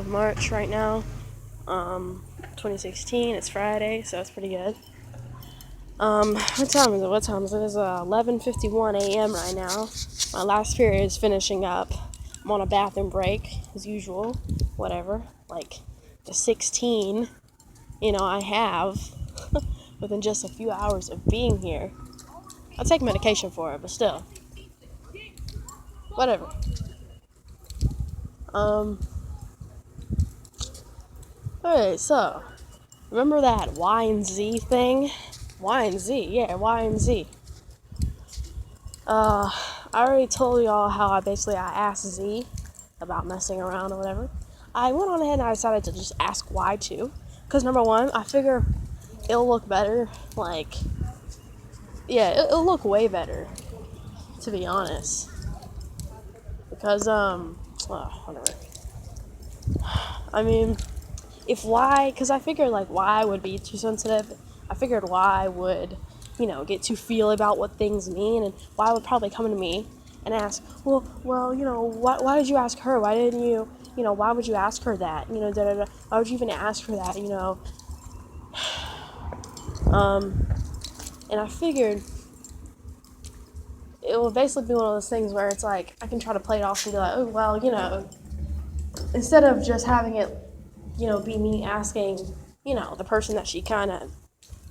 of March right now. 2016. It's Friday, so it's pretty good. What time is it? It is 11:51 a.m. right now. My last period is finishing up. I'm on a bathroom break, as usual. Whatever. Like the 16, I have within just a few hours of being here. I take medication for it, but still. Whatever. Okay, so remember that Y and Z thing? Y and Z, yeah, Y and Z. I already told y'all how I asked Z about messing around or whatever. I went on ahead and I decided to just ask Y too. Because number one, I figure it'll look better. It'll look way better, to be honest. Because, whatever. I mean, if Y, because I figured Y would be too sensitive. I figured Y would, get too feel about what things mean, and Y would probably come to me and ask, well, why did you ask her? Why didn't you, why would you ask her that? Why would you even ask her that? And I figured it will basically be one of those things where it's like I can try to play it off and be like, oh well, instead of just having it, be me asking, the person that she kind of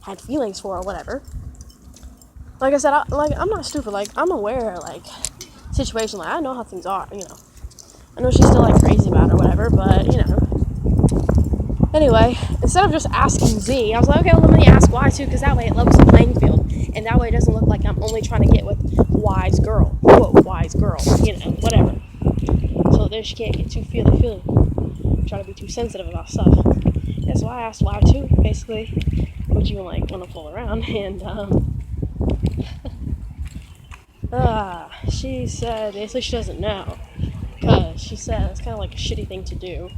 had feelings for or whatever. Like I said, I'm not stupid. I'm aware, situation. I know how things are. I know she's still crazy about it or whatever, but Anyway, instead of just asking Z, I was like, okay, well, let me ask Y too, because that way it levels the playing field, and that way it doesn't look like I'm only trying to get with Y's girl, quote Y's girl, whatever. So then she can't get too feely, try to be too sensitive about stuff. That's why I asked Y too, basically, would you want to fool around, and she said basically she doesn't know, because she said it's kind of like a shitty thing to do,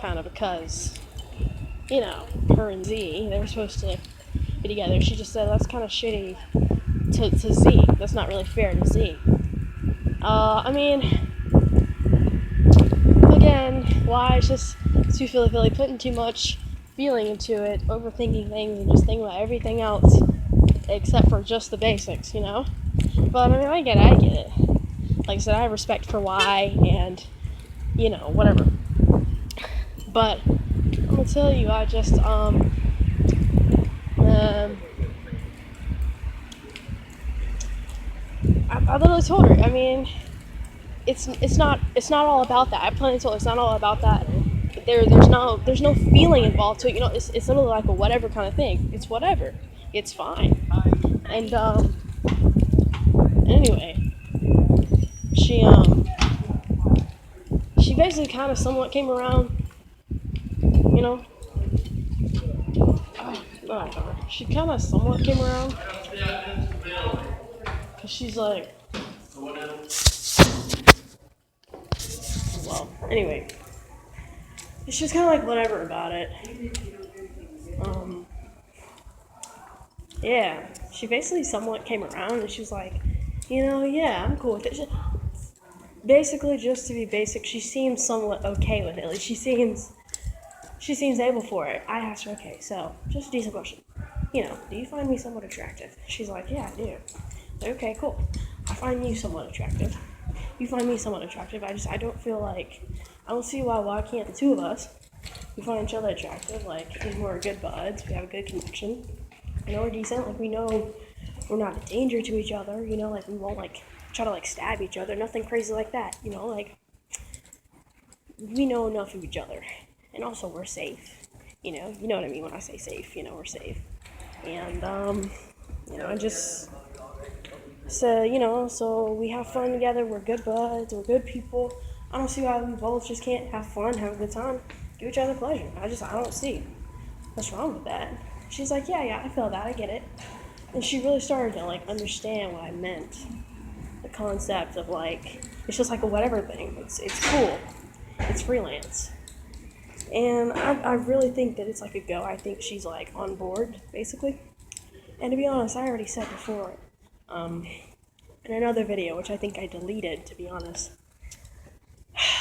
kind of because, her and Z, they were supposed to be together. She just said that's kind of shitty to Z. That's not really fair to Z. I mean, again, why it's just too feely, putting too much feeling into it, overthinking things, and just thinking about everything else except for just the basics, But I mean, I get it. Like I said, I have respect for Y and, whatever. But I'm gonna tell you, I just I literally told her. I mean, it's not all about that. I plainly told her it's not all about that. There's no feeling involved to it. It's literally like a whatever kind of thing. It's whatever. It's fine. And anyway, she basically kind of somewhat came around. She kind of somewhat came around. Cause she's like, well, anyway, she's kind of like whatever about it. Yeah, she basically somewhat came around and she was like, yeah, I'm cool with it. Basically, just to be basic, she seems somewhat okay with it. Like she seems able for it. I asked her, okay, so just a decent question. Do you find me somewhat attractive? She's like, yeah, I do. Okay, cool. I find you somewhat attractive. You find me somewhat attractive. I don't feel like, I don't see why can't the two of us, we find each other attractive, we're good buds, we have a good connection, we're decent, we know we're not a danger to each other, we won't, try to, stab each other, nothing crazy like that, we know enough of each other, and also we're safe, you know what I mean when I say safe, we're safe, and, I just said, so we have fun together, we're good buds, we're good people, I don't see why we both just can't have fun, have a good time, give each other pleasure. I don't see what's wrong with that. She's like, yeah, I feel that, I get it. And she really started to understand what I meant. The concept of it's just like a whatever thing. It's cool. It's freelance. And I really think that it's a go. I think she's on board, basically. And to be honest, I already said before, in another video, which I think I deleted, to be honest,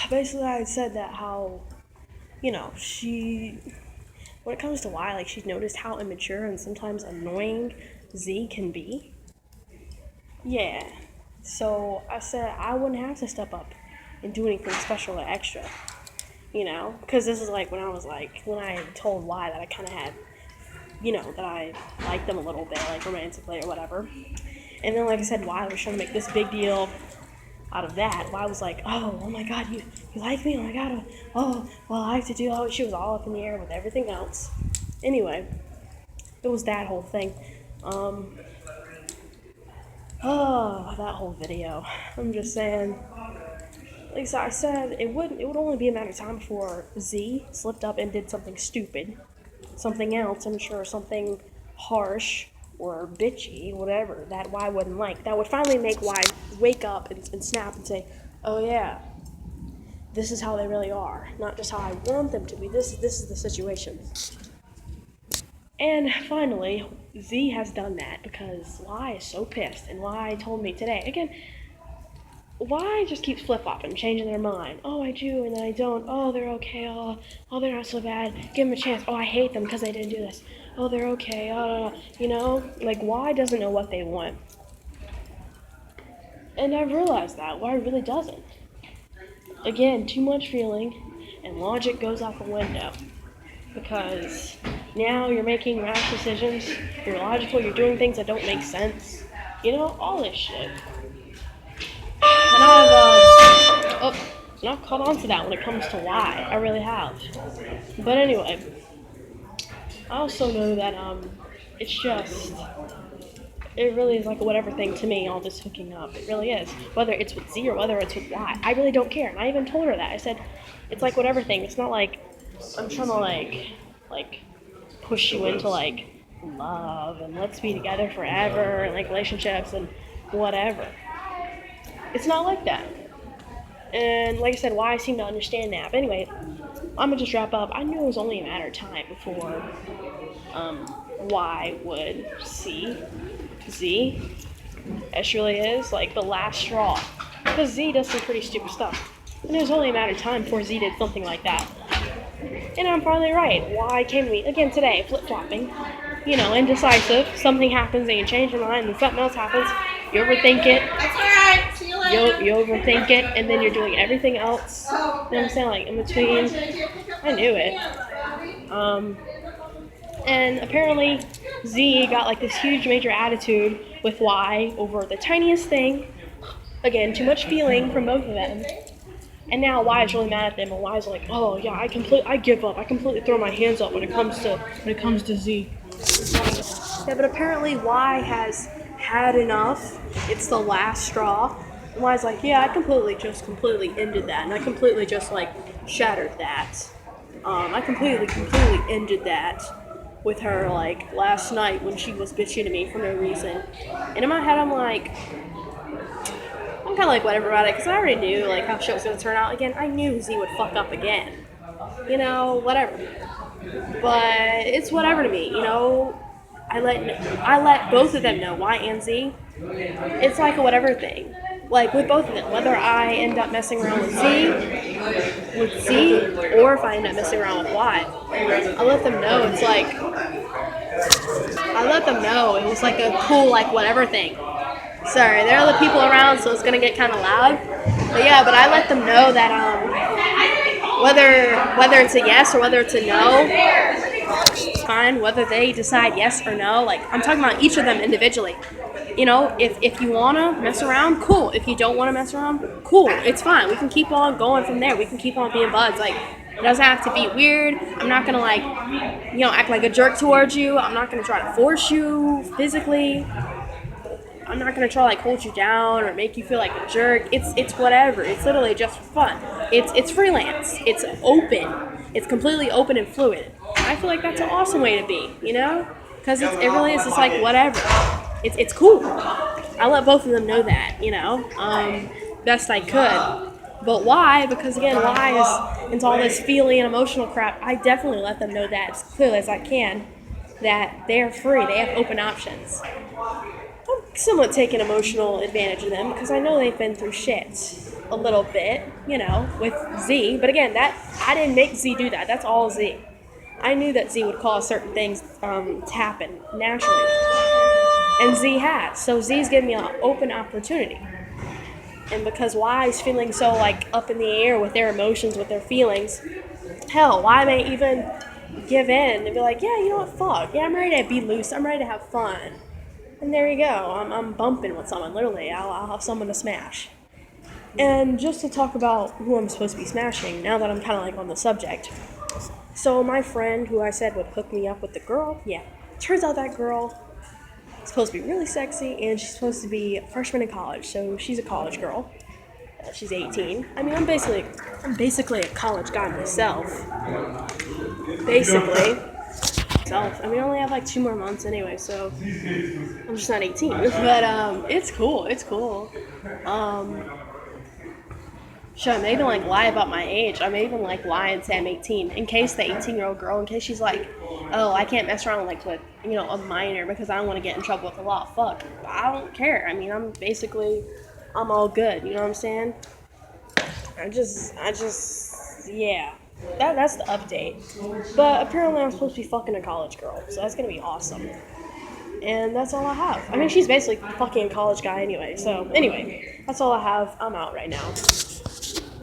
basically I had said that how, she, when it comes to why, like, she's noticed how immature and sometimes annoying Z can be. Yeah. So I said I wouldn't have to step up and do anything special or extra, because this is like when when I had told Y that I kind of had, that I liked them a little bit, like romantically or whatever. And then, like I said, Y was trying to make this big deal out of that. Y was like, oh my God, you like me? Oh my God, well, I have to do, she was all up in the air with everything else. Anyway, it was that whole thing. That whole video. I'm just saying, like I said, it would only be a matter of time before Z slipped up and did something stupid. Something else, I'm sure, something harsh or bitchy, whatever, that Y wouldn't like. That would finally make Y wake up and snap and say, oh yeah, this is how they really are. Not just how I want them to be. This is the situation. And finally, Z has done that because Y is so pissed. And Y told me today, again, Y just keeps flip-flopping, changing their mind. Oh, I do, and then I don't. Oh, they're okay. Oh, they're not so bad. Give them a chance. Oh, I hate them because they didn't do this. Oh, they're okay. Like, Y doesn't know what they want. And I've realized that. Y really doesn't. Again, too much feeling, and logic goes out the window. Because now you're making rash decisions, you're logical, you're doing things that don't make sense. All this shit. And I've caught on to that when it comes to Y. I really have. But anyway, I also know that it really is like a whatever thing to me, all this hooking up. It really is. Whether it's with Z or whether it's with Y. I really don't care. And I even told her that. I said, it's like whatever thing. It's not like I'm trying to like push you into like love and let's be together forever and like relationships and whatever. It's not like that. And like I said, Y seem to understand that. But anyway, I'm gonna just wrap up. I knew it was only a matter of time before Y would see Z as she really is, like the last straw. Because Z does some pretty stupid stuff. And it was only a matter of time before Z did something like that. And I'm probably right. Y came to me again today, flip-flopping, indecisive. Something happens and you change your mind, and something else happens. You overthink it. That's alright. See you later. You overthink it, and then you're doing everything else. You know what I'm saying? Like in between. I knew it. And apparently Z got like this huge major attitude with Y over the tiniest thing. Again, too much feeling from both of them. And now Y is really mad at them, and Y is like, oh yeah, I give up. I completely throw my hands up when it comes to Z. Yeah, but apparently Y has had enough. It's the last straw. And Y's like, yeah, I completely ended that, and I completely just like shattered that. I completely ended that with her like last night when she was bitching to me for no reason. And in my head, I'm kind of like whatever about it, because I already knew like how shit was going to turn out. Again, I knew Z would fuck up again. Whatever. But it's whatever to me, I let both of them know, Y and Z. It's like a whatever thing. Like with both of them, whether I end up messing around with Z, or if I end up messing around with Y, I let them know it was like a cool like whatever thing. Sorry, there are other people around, so it's gonna get kind of loud. But I let them know that whether it's a yes or whether it's a no, it's fine. Whether they decide yes or no, like I'm talking about each of them individually. If you wanna mess around, cool. If you don't wanna mess around, cool. It's fine. We can keep on going from there. We can keep on being buds. Like it doesn't have to be weird. I'm not gonna act like a jerk towards you. I'm not gonna try to force you physically. I'm not gonna try to hold you down or make you feel like a jerk. It's whatever. It's literally just fun. It's freelance. It's open. It's completely open and fluid. I feel like that's an awesome way to be, because it really is just like whatever. It's cool. I let both of them know that, best I could. But why? Because again, Y is into all this feeling and emotional crap. I definitely let them know that as clearly as I can, that they're free. They have open options. I'm somewhat taking emotional advantage of them because I know they've been through shit. a little bit, with Z. But again, that I didn't make Z do that. That's all Z. I knew that Z would cause certain things to happen naturally, and Z has. So Z's giving me an open opportunity. And because Y is feeling so like up in the air with their emotions, with their feelings, hell, Y may even give in and be like, yeah, you know what, fuck, yeah, I'm ready to be loose. I'm ready to have fun. And there you go. I'm bumping with someone. Literally, I'll have someone to smash. And just to talk about who I'm supposed to be smashing, now that I'm kind of like on the subject. So my friend who I said would hook me up with the girl, yeah, turns out that girl is supposed to be really sexy, and she's supposed to be a freshman in college. So she's a college girl. She's 18. I mean, I'm basically a college guy myself. Basically. I mean, I only have like 2 more months anyway, so I'm just not 18. But it's cool. It's cool. Should I may even like lie about my age? I may even like lie and say I'm 18 in case the 18-year-old girl, in case she's like, oh, I can't mess around like with a minor because I don't want to get in trouble with the law. Fuck, I don't care. I mean, I'm all good. You know what I'm saying? Yeah. That's the update. But apparently I'm supposed to be fucking a college girl, so that's gonna be awesome. And that's all I have. I mean, she's basically fucking a college guy anyway. So anyway, that's all I have. I'm out right now.